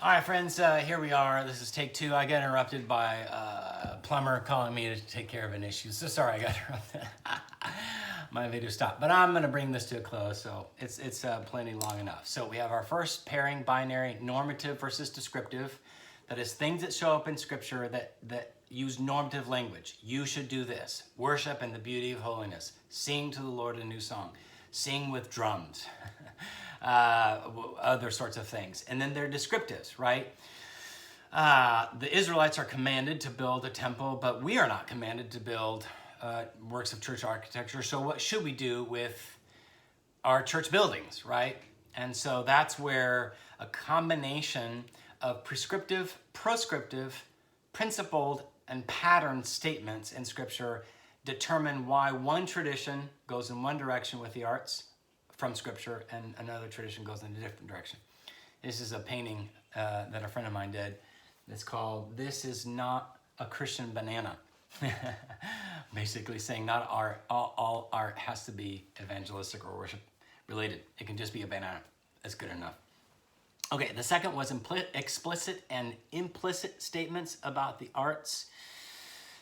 All right, friends, here we are. This is take two. I got interrupted by a plumber calling me to take care of an issue. So sorry I got interrupted. My video stopped. But I'm going to bring this to a close, so it's plenty long enough. So we have our first pairing, binary, normative versus descriptive. That is things that show up in Scripture that use normative language. You should do this. Worship in the beauty of holiness. Sing to the Lord a new song. Sing with drums. Other sorts of things. And then they're descriptives, right? The Israelites are commanded to build a temple, but we are not commanded to build works of church architecture. So what should we do with our church buildings, right? And so that's where a combination of prescriptive, proscriptive, principled, and patterned statements in Scripture determine why one tradition goes in one direction with the arts from Scripture and another tradition goes in a different direction. This is a painting that a friend of mine did. It's called "This Is Not a Christian Banana." Basically saying not all art has to be evangelistic or worship related. It can just be a banana. That's good enough. Okay, the second was explicit and implicit statements about the arts.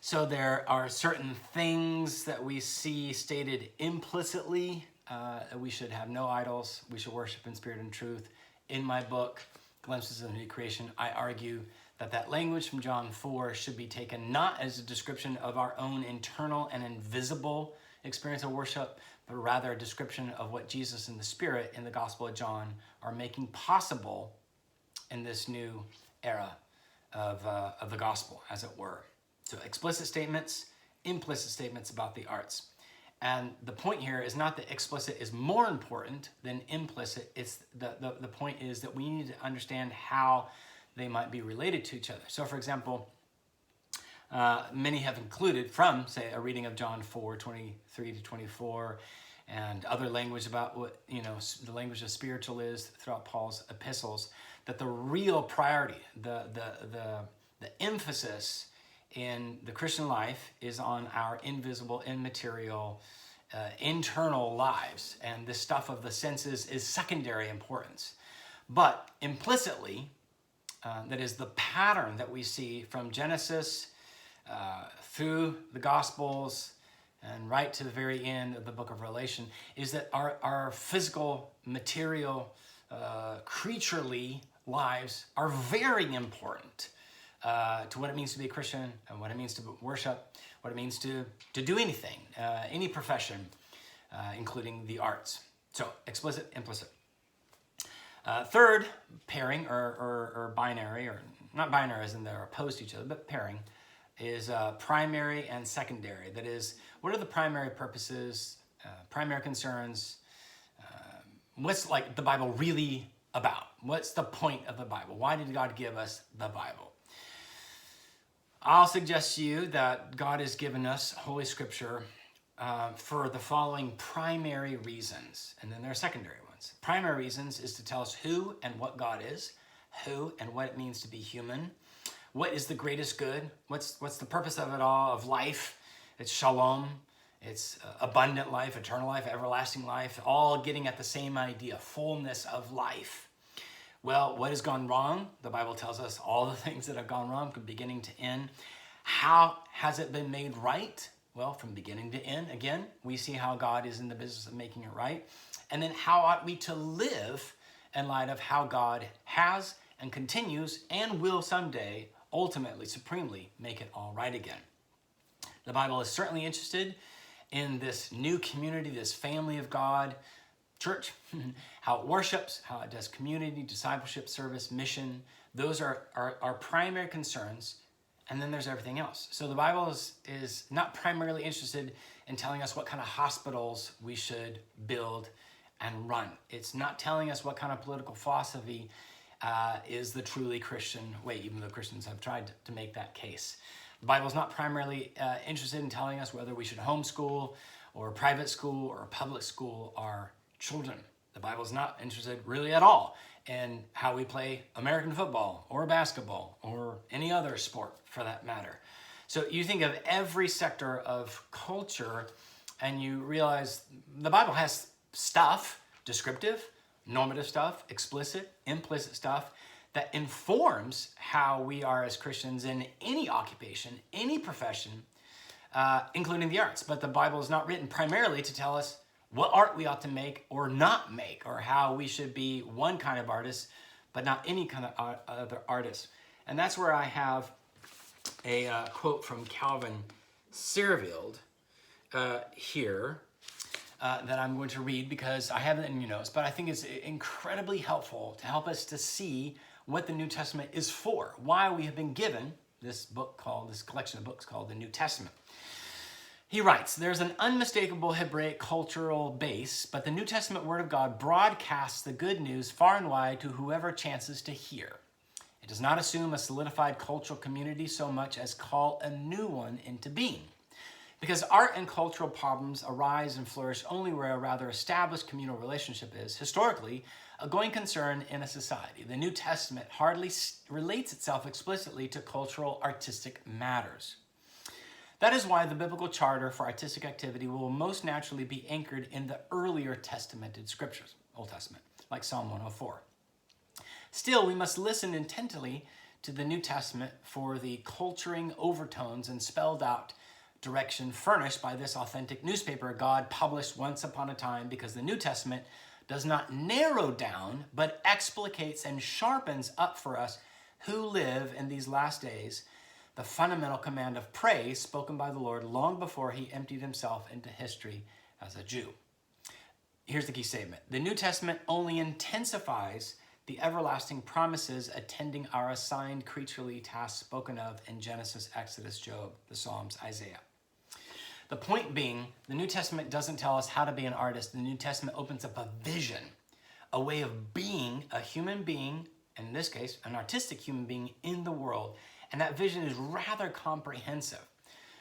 So there are certain things that we see stated implicitly. We should have no idols. We should worship in spirit and truth. In my book, Glimpses of the New Creation, I argue that language from John 4 should be taken not as a description of our own internal and invisible experience of worship, but rather a description of what Jesus and the Spirit in the Gospel of John are making possible in this new era of the gospel, as it were. So explicit statements, implicit statements about the arts. And the point here is not that explicit is more important than implicit. It's the point is that we need to understand how they might be related to each other. So for example, many have included from, say, a reading of John 4:23 to 24, and other language about what, the language of spiritual is throughout Paul's epistles, that the real priority, the emphasis in the Christian life is on our invisible, immaterial, internal lives. And this stuff of the senses is secondary importance. But implicitly, that is the pattern that we see from Genesis through the Gospels and right to the very end of the book of Revelation, is that our physical, material, creaturely lives are very important to what it means to be a Christian and what it means to worship, what it means to do anything, any profession, including the arts. So explicit, implicit. Third, pairing or binary, or not binary as in they're opposed to each other, but pairing, is primary and secondary. That is, what are the primary purposes, primary concerns? What's like the Bible really about? What's the point of the Bible? Why did God give us the Bible? I'll suggest to you that God has given us Holy Scripture for the following primary reasons, and then there are secondary ones. Primary reasons is to tell us who and what God is, who and what it means to be human, what is the greatest good, what's the purpose of it all, of life. It's shalom, it's abundant life, eternal life, everlasting life, all getting at the same idea, fullness of life. Well, what has gone wrong? The Bible tells us all the things that have gone wrong from beginning to end. How has it been made right? Well, from beginning to end, again, we see how God is in the business of making it right. And then how ought we to live in light of how God has and continues and will someday, ultimately, supremely, make it all right again. The Bible is certainly interested in this new community, this family of God, church, how it worships, how it does community, discipleship, service, mission. Those are our primary concerns, and then there's everything else. So the Bible is not primarily interested in telling us what kind of hospitals we should build and run. It's not telling us what kind of political philosophy is the truly Christian way, even though Christians have tried to make that case. The Bible is not primarily interested in telling us whether we should homeschool or private school or public school our children. The Bible is not interested really at all in how we play American football or basketball or any other sport for that matter. So you think of every sector of culture and you realize the Bible has stuff, descriptive, normative stuff, explicit, implicit stuff, that informs how we are as Christians in any occupation, any profession, including the arts. But the Bible is not written primarily to tell us what art we ought to make or not make, or how we should be one kind of artist, but not any kind of other artist. And that's where I have a quote from Calvin Searveld here that I'm going to read, because I have it in your notes, but I think it's incredibly helpful to help us to see what the New Testament is for, why we have been given this collection of books called the New Testament. He writes, there's an unmistakable Hebraic cultural base, but the New Testament Word of God broadcasts the good news far and wide to whoever chances to hear. It does not assume a solidified cultural community so much as call a new one into being. Because art and cultural problems arise and flourish only where a rather established communal relationship is, historically, a going concern in a society. The New Testament hardly relates itself explicitly to cultural artistic matters. That is why the biblical charter for artistic activity will most naturally be anchored in the earlier testamented scriptures, Old Testament, like Psalm 104. Still, we must listen intently to the New Testament for the culturing overtones and spelled out direction furnished by this authentic newspaper God published once upon a time, because the New Testament does not narrow down, but explicates and sharpens up for us who live in these last days the fundamental command of praise spoken by the Lord long before he emptied himself into history as a Jew. Here's the key statement. The New Testament only intensifies the everlasting promises attending our assigned creaturely tasks spoken of in Genesis, Exodus, Job, the Psalms, Isaiah. The point being, the New Testament doesn't tell us how to be an artist. The New Testament opens up a vision, a way of being a human being, in this case, an artistic human being in the world. And that vision is rather comprehensive.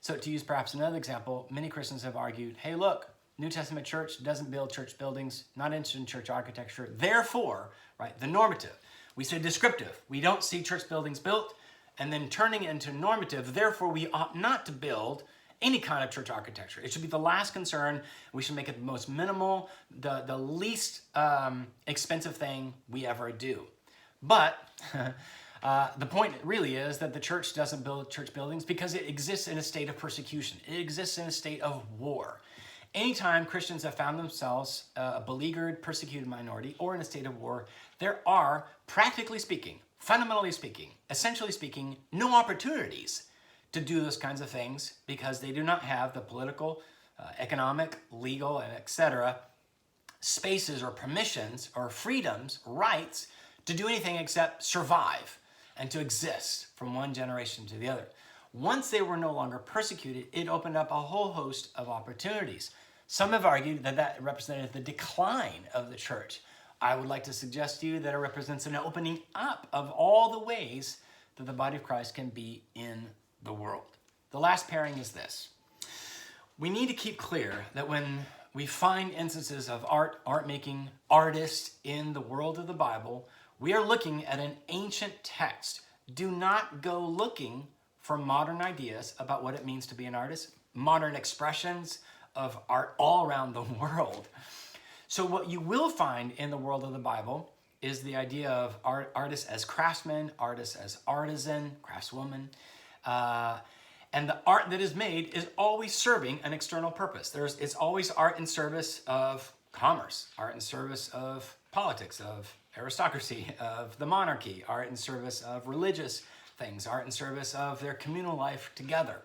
So to use perhaps another example, many Christians have argued, hey, look, New Testament church doesn't build church buildings, not interested in church architecture. Therefore, right, the normative. We say descriptive. We don't see church buildings built, and then turning it into normative. Therefore, we ought not to build any kind of church architecture. It should be the last concern. We should make it the most minimal, the least expensive thing we ever do. But the point really is that the church doesn't build church buildings because it exists in a state of persecution. It exists in a state of war. Anytime Christians have found themselves a beleaguered, persecuted minority or in a state of war, there are, practically speaking, fundamentally speaking, essentially speaking, no opportunities to do those kinds of things because they do not have the political, economic, legal, and etc. spaces or permissions or freedoms, rights to do anything except survive and to exist from one generation to the other. Once they were no longer persecuted, it opened up a whole host of opportunities. Some have argued that that represented the decline of the church. I would like to suggest to you that it represents an opening up of all the ways that the body of Christ can be in the world. The last pairing is this. We need to keep clear that when we find instances of art making, artists in the world of the Bible, we are looking at an ancient text. Do not go looking for modern ideas about what it means to be an artist, modern expressions of art all around the world. So what you will find in the world of the Bible is the idea of artists as craftsmen, artists as artisan, craftswoman, and the art that is made is always serving an external purpose. It's always art in service of commerce, art in service of politics, of aristocracy, of the monarchy, art in service of religious things, art in service of their communal life together.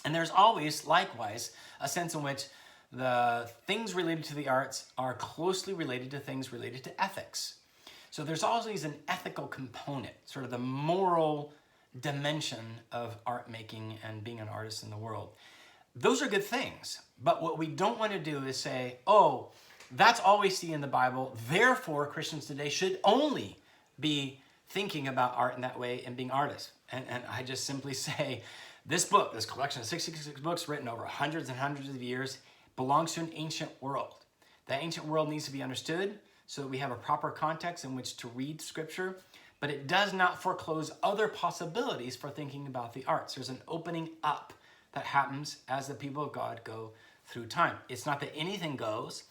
And there's always, likewise, a sense in which the things related to the arts are closely related to things related to ethics. So there's always an ethical component, sort of the moral dimension of art making and being an artist in the world. Those are good things, but what we don't want to do is say, oh, that's all we see in the Bible, therefore Christians today should only be thinking about art in that way and being artists. And I just simply say, this book, this collection of 66 books written over hundreds and hundreds of years, belongs to an ancient world. That ancient world needs to be understood so that we have a proper context in which to read Scripture, but it does not foreclose other possibilities for thinking about the arts. There's an opening up that happens as the people of God go through time. It's not that anything goes,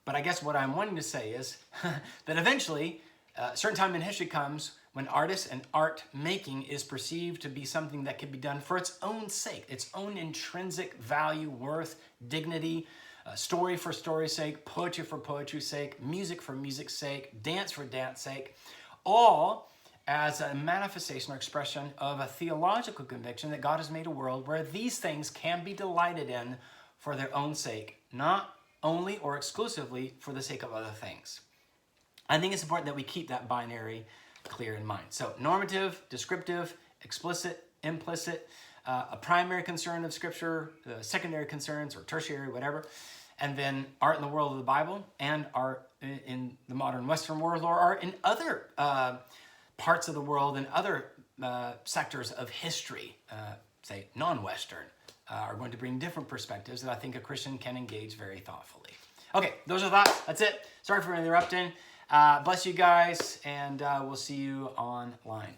but I guess what I'm wanting to say is that eventually A certain time in history comes when artists and art making is perceived to be something that can be done for its own sake, its own intrinsic value, worth, dignity, story for story's sake, poetry for poetry's sake, music for music's sake, dance for dance's sake, all as a manifestation or expression of a theological conviction that God has made a world where these things can be delighted in for their own sake, not only or exclusively for the sake of other things. I think it's important that we keep that binary clear in mind. So normative, descriptive, explicit, implicit, a primary concern of Scripture, secondary concerns or tertiary, whatever, and then art in the world of the Bible and art in the modern Western world or art in other parts of the world and other sectors of history, say non-Western, are going to bring different perspectives that I think a Christian can engage very thoughtfully. Okay, those are thoughts. That's it. Sorry for interrupting. Bless you guys, and we'll see you online.